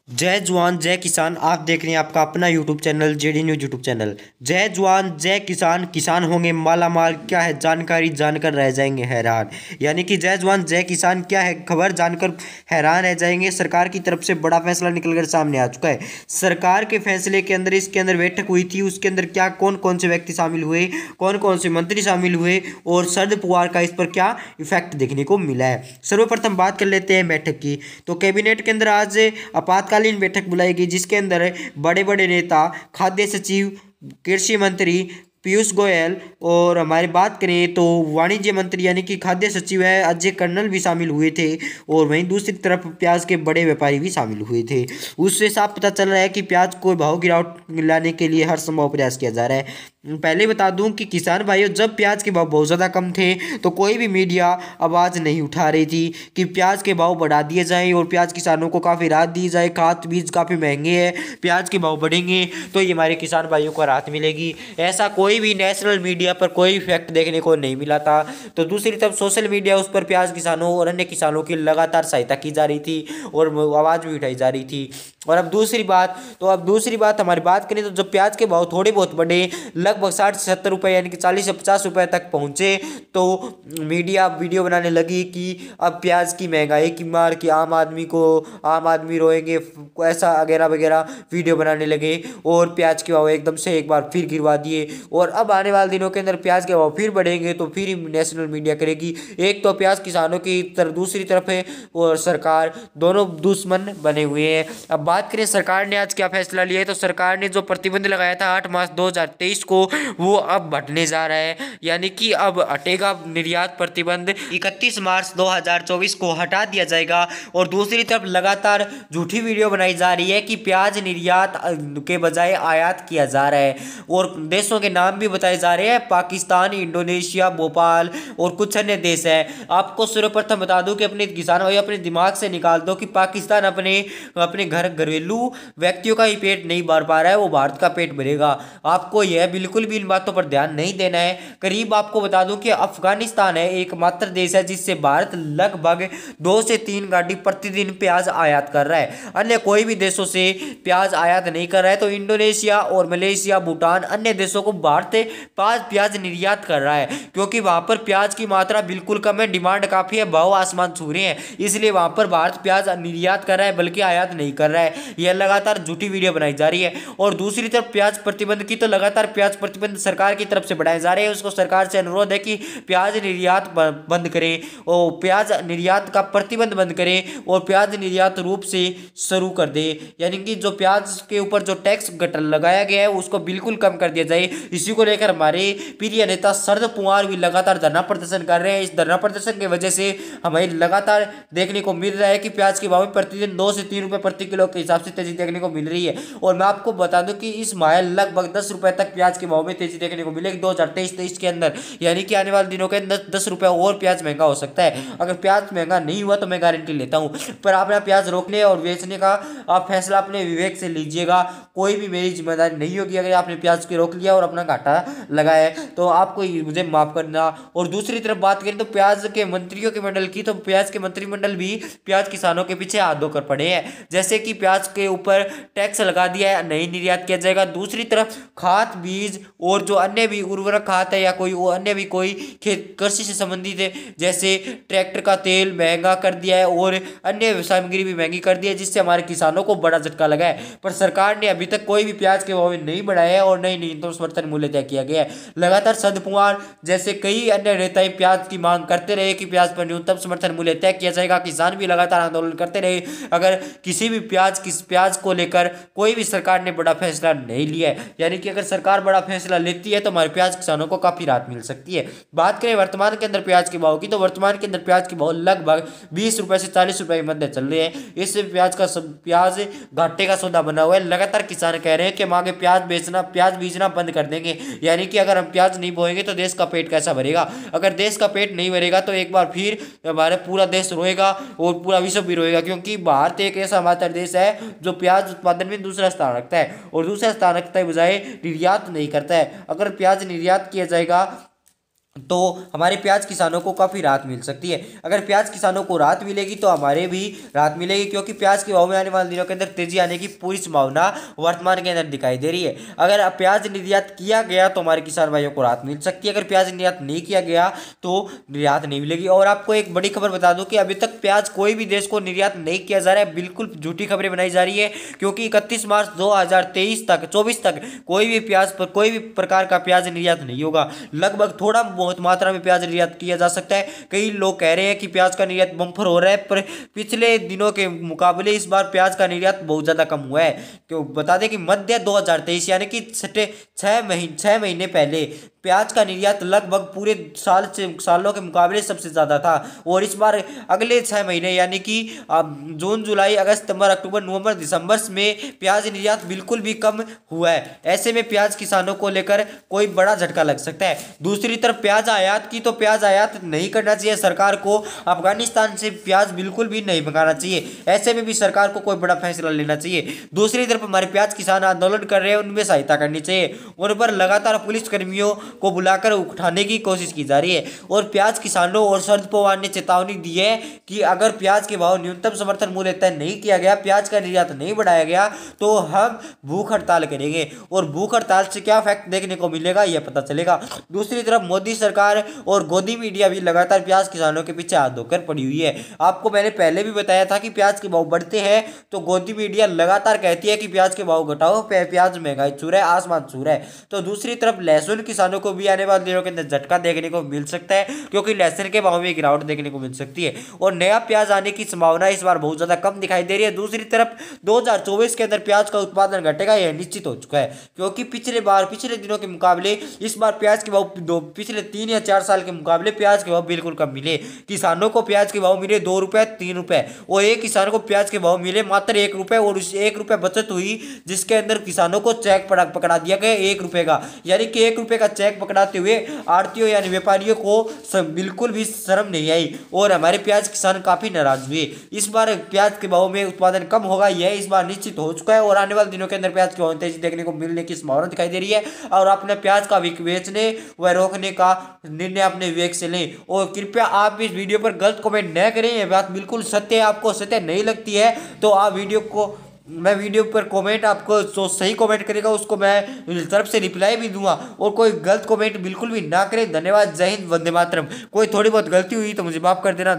जय जवान जय किसान। आप देख रहे हैं आपका अपना YouTube channel JD news YouTube channel. जय जवान जय किसान, किसान होंगे माला माल, क्या है जानकारी जानकर रह जाएंगे हैरान। यानी कि जय जवान जय किसान क्या है, खबर जानकर हैरान रह जाएंगे। सरकार की तरफ से बड़ा फैसला निकलकर सामने आ चुका है। सरकार के फैसले के अंदर इसके अंदर बैठक हुई थी, उसके अंदर क्या कौन कौन से व्यक्ति शामिल हुए, कौन कौन से मंत्री शामिल हुए और शरद पवार का इस पर क्या इफेक्ट देखने को मिला है। सर्वप्रथम बात कर लेते हैं बैठक की। तो कैबिनेट के अंदर आज आपातकालीन बैठक बुलाई गई, जिसके अंदर बड़े बड़े नेता, खाद्य सचिव, कृषि मंत्री पीयूष गोयल और हमारी बात करें तो वाणिज्य मंत्री यानी कि खाद्य सचिव है अजय कर्नल भी शामिल हुए थे। और वहीं दूसरी तरफ प्याज के बड़े व्यापारी भी शामिल हुए थे। उससे साफ पता चल रहा है कि प्याज को भाव गिरावट लाने के लिए हर संभव प्रयास किया जा रहा है। पहले बता दूं कि किसान भाइयों, जब प्याज के भाव बहुत ज़्यादा कम थे तो कोई भी मीडिया आवाज़ नहीं उठा रही थी कि प्याज के भाव बढ़ा दिए जाएं और प्याज किसानों को काफ़ी राहत दी जाए। खाद बीज काफ़ी महंगे हैं, प्याज के भाव बढ़ेंगे तो ये हमारे किसान भाइयों को राहत मिलेगी, ऐसा कोई भी नेशनल मीडिया पर कोई इफेक्ट देखने को नहीं मिला था। तो दूसरी तरफ सोशल मीडिया उस पर प्याज किसानों और अन्य किसानों की लगातार सहायता की जा रही थी और आवाज़ भी उठाई जा रही थी। और अब दूसरी बात हमारी बात करें तो जब प्याज के भाव थोड़े बहुत बढ़े, लगभग 60 से 70 रुपये यानी कि 40 से 50 रुपये तक पहुंचे, तो मीडिया वीडियो बनाने लगी कि अब प्याज की महंगाई की मार कि आम आदमी रोएंगे, ऐसा वगैरह वगैरह वीडियो बनाने लगे और प्याज के भाव एकदम से एक बार फिर गिरवा दिए। और अब आने वाले दिनों के अंदर प्याज के भाव फिर बढ़ेंगे तो फिर नेशनल मीडिया करेगी। एक तो प्याज किसानों की तरफ, दूसरी तरफ है और सरकार, दोनों दुश्मन बने हुए हैं। अब बात करें सरकार ने आज क्या फैसला लिया है, तो सरकार ने जो प्रतिबंध लगाया था 8 मार्च 2023 को, वो अब हटने जा रहा है। यानी कि अब हटेगा निर्यात प्रतिबंध, 31 मार्च 2024 को हटा दिया जाएगा। और दूसरी तरफ लगातार झूठी वीडियो बनाई जा रही है कि प्याज निर्यात के बजाय आयात किया जा रहा है और देशों के नाम भी बताए जा रहे हैं, पाकिस्तान, इंडोनेशिया, भोपाल और कुछ अन्य देश है। आपको सर्वप्रथम बता दूं कि अपने किसानों भाई अपने दिमाग से निकाल दो कि पाकिस्तान अपने घरेलू व्यक्तियों का ही पेट नहीं भर पा रहा है, वो भारत का पेट भरेगा। आपको यह बिल्कुल भी इन बातों पर ध्यान नहीं देना है। करीब आपको बता दूं कि अफगानिस्तान है एकमात्र देश है जिससे भारत लगभग 2 से 3 गाड़ी प्रतिदिन प्याज आयात कर रहा है। अन्य कोई भी देशों से प्याज आयात नहीं कर रहा है। तो इंडोनेशिया और मलेशिया, भूटान, अन्य देशों को भारत प्याज निर्यात कर रहा है क्योंकि वहां पर प्याज की मात्रा बिल्कुल कम है, डिमांड काफी है, भाव आसमान छू रहे हैं, इसलिए वहां पर भारत प्याज निर्यात कर रहा है बल्कि आयात नहीं कर रहा है। यह लगातार झूठी वीडियो बनाई जा रही है। और दूसरी तरफ प्याज प्रतिबंध की, तो लगातार प्याज प्रतिबंध सरकार की तरफ से बढ़ाए जा रहे हैं। उसको सरकार से अनुरोध है कि प्याज निर्यात बंद करें और प्याज निर्यात का प्रतिबंध बंद करें और प्याज निर्यात रूप से शुरू कर दे। यानी कि जो प्याज के ऊपर जो टैक्स लगाया गया है उसको बिल्कुल कम कर दिया जाए। इसी को लेकर हमारे प्रिय नेता शरद पवार भी लगातार धरना प्रदर्शन कर रहे हैं। इस धरना प्रदर्शन की वजह से हमें लगातार देखने को मिल रहा है कि प्याज के भाव में प्रतिदिन 2 से 3 रुपए प्रति किलो के हिसाब से तेजी देखने को मिल रही है। और मैं आपको बता दूं कि इस माह लगभग 10 रुपए तक प्याज के भाव में तेजी देखने को मिलेगी 2023 के अंदर। यानी कि आने वाले दिनों के अंदर 10 रुपए और प्याज महंगा हो सकता है। अगर प्याज महंगा नहीं हुआ तो मैं गारंटी लेता हूं, पर आप अपना प्याज रोकने और बेचने का आप फैसला अपने विवेक से लीजिएगा। कोई भी मेरी जिम्मेदारी नहीं होगी अगर आपने प्याज के रोक लिया और अपना घाटा लगाया है तो आपको मुझे माफ करना। और दूसरी तरफ बात करें तो प्याज के मंत्रियों के मंडल की, तो प्याज के मंत्रिमंडल भी प्याज किसानों के पीछे हाथ धोकर पड़े हैं। जैसे कि प्याज के ऊपर टैक्स लगा दिया है, नहीं निर्यात किया जाएगा। दूसरी तरफ खाद बीज और जो अन्य भी उर्वरक खाद है या कोई अन्य भी कोई कृषि से संबंधित है, जैसे ट्रैक्टर का तेल महंगा कर दिया है और अन्य सामग्री भी महंगी कर दी है, जिससे हमारे किसानों को बड़ा झटका लगा है। पर सरकार ने अभी तक कोई भी प्याज के भाव में नहीं बढ़ाया है और नहीं न्यूनतम समर्थन मूल्य तय किया गया है। लगातार शरद पवार जैसे कई अन्य नेता प्याज की मांग करते रहे कि प्याज पर न्यूनतम समर्थन मूल्य तय किया जाएगा। किसान भी लगातार आंदोलन करते रहे। अगर किसी भी प्याज को लेकर कोई भी सरकार ने बड़ा फैसला नहीं लिया है, यानी कि अगर सरकार बड़ा फैसला लेती है तो हमारे प्याज किसानों को काफी राहत मिल सकती है। बात करें वर्तमान के अंदर प्याज के भाव की, तो वर्तमान के अंदर प्याज के भाव लगभग 20 रुपए से 40 रुपए के मध्य चल रहे हैं। इससे प्याज घाटे का सौदा बना हुआ है। लगातार किसान कह रहे हैं कि हम आगे प्याज बीजना बंद कर देंगे। यानी कि अगर हम प्याज नहीं बोएंगे तो देश का पेट कैसा भरेगा। अगर देश का पेट नहीं भरेगा तो एक बार फिर हमारे पूरा देश रोएगा और पूरा विश्व भी रोएगा, क्योंकि भारत एक ऐसा मात्र देश है जो प्याज उत्पादन में दूसरा स्थान रखता है और दूसरा स्थान रखता है बजाय निर्यात नहीं करता है। अगर प्याज निर्यात किया जाएगा तो हमारे प्याज किसानों को काफ़ी राहत मिल सकती है। अगर प्याज किसानों को राहत मिलेगी तो हमारे भी राहत मिलेगी, क्योंकि प्याज के भाव में आने वाले दिनों के अंदर तेजी आने की पूरी संभावना वर्तमान के अंदर दिखाई दे रही है। अगर प्याज निर्यात किया गया तो हमारे किसान भाइयों को राहत मिल सकती है, अगर प्याज निर्यात नहीं किया गया तो राहत नहीं मिलेगी। और आपको एक बड़ी खबर बता दूं कि अभी तक प्याज कोई भी देश को निर्यात नहीं किया जा रहा है, बिल्कुल झूठी खबरें बनाई जा रही है, क्योंकि 31 मार्च 2023 तक 24 तक कोई भी प्याज पर कोई भी प्रकार का प्याज निर्यात नहीं होगा। लगभग थोड़ा बहुत मात्रा में प्याज निर्यात किया जा सकता है। कई लोग कह रहे हैं कि प्याज का निर्यात बम्पर हो रहा है, पर पिछले दिनों के मुकाबले इस बार प्याज का निर्यात बहुत ज़्यादा कम हुआ है। क्यों बता दें कि मध्य 2023 यानी कि 6 महीने पहले प्याज का निर्यात लगभग पूरे सालों के मुकाबले सबसे ज़्यादा था। और इस बार अगले 6 महीने यानी कि जून, जुलाई, अगस्त, सितंबर, अक्टूबर, नवंबर, दिसंबर में प्याज निर्यात बिल्कुल भी कम हुआ है। ऐसे में प्याज किसानों को लेकर कोई बड़ा झटका लग सकता है। दूसरी तरफ प्याज आयात की, तो प्याज आयात नहीं करना चाहिए सरकार को। अफगानिस्तान से प्याज बिल्कुल भी नहीं मंगाना चाहिए। ऐसे में भी सरकार को कोई बड़ा फैसला लेना चाहिए। दूसरी तरफ हमारे प्याज किसान आंदोलन कर रहे हैं, उनमें सहायता करनी चाहिए। उन पर लगातार पुलिस कर्मियों को बुलाकर उठाने की कोशिश की जा रही है। और प्याज किसानों और शरद पवार ने चेतावनी दी है कि अगर प्याज के भाव न्यूनतम समर्थन मूल्य तय नहीं किया गया, प्याज का निर्यात नहीं बढ़ाया गया, तो हम भूख हड़ताल करेंगे। और भूख हड़ताल से क्या इफेक्ट देखने को मिलेगा यह पता चलेगा। दूसरी तरफ मोदी सरकार और गोदी मीडिया भी लगातार प्याज किसानों के पीछे हाथ धोकर पड़ी हुई है। आपको मैंने पहले भी बताया था कि प्याज के भाव बढ़ते हैं तो गोदी मीडिया लगातार कहती है कि प्याज के भाव घटाओ, प्याज महंगाई छू रहा है, आसमान छू रहा है। तो दूसरी तरफ लहसुन किसानों को भी आने वाले दिनों के अंदर झटका देखने को मिल सकता है, क्योंकि लहसुन के भाव में गिरावट देखने को मिल सकती है और नया प्याज आने की संभावना इस बार बहुत ज्यादा कम दिखाई दे रही है। दूसरी तरफ 2024 के अंदर प्याज का उत्पादन घटेगा, यह निश्चित हो चुका है, क्योंकि पिछले दिनों के मुकाबले इस बार प्याज के भाव पिछले 3 या 4 साल के मुकाबले प्याज के भाव बिल्कुल कम मिले। किसानों को प्याज के भाव मिले 2 रुपए, 3 रुपए, और एक किसान को प्याज के भाव मिले मात्र 1 रुपए। और उस 1 रुपए बचत हुई, जिसके अंदर किसानों को चेक पकड़ा दिया गया 1 रुपए का, यानी कि 1 रुपए का चेक पकड़ाते हुए आड़तियों यानी व्यापारियों को बिल्कुल भी शर्म नहीं आई और हमारे प्याज किसान काफी नाराज हुए। इस बार प्याज के भाव में उत्पादन कम होगा, यह इस बार निश्चित हो चुका है और आने वाले दिनों के अंदर प्याज की भाव तेजी देखने को मिलने की संभावना दिखाई दे रही है। और अपने प्याज का बेचने व रोकने का निर्णय अपने विवेक से लें। और कृपया आप इस वीडियो पर गलत कमेंट न करें, यह बात बिल्कुल सत्य है। आपको सत्य नहीं लगती है तो आप वीडियो पर कमेंट, आपको जो सही कमेंट करेगा उसको मैं तरफ से रिप्लाई भी दूंगा। और कोई गलत कमेंट बिल्कुल भी ना करें। धन्यवाद, जय हिंद, वंदे मातरम। कोई थोड़ी बहुत गलती हुई तो मुझे माफ कर देना।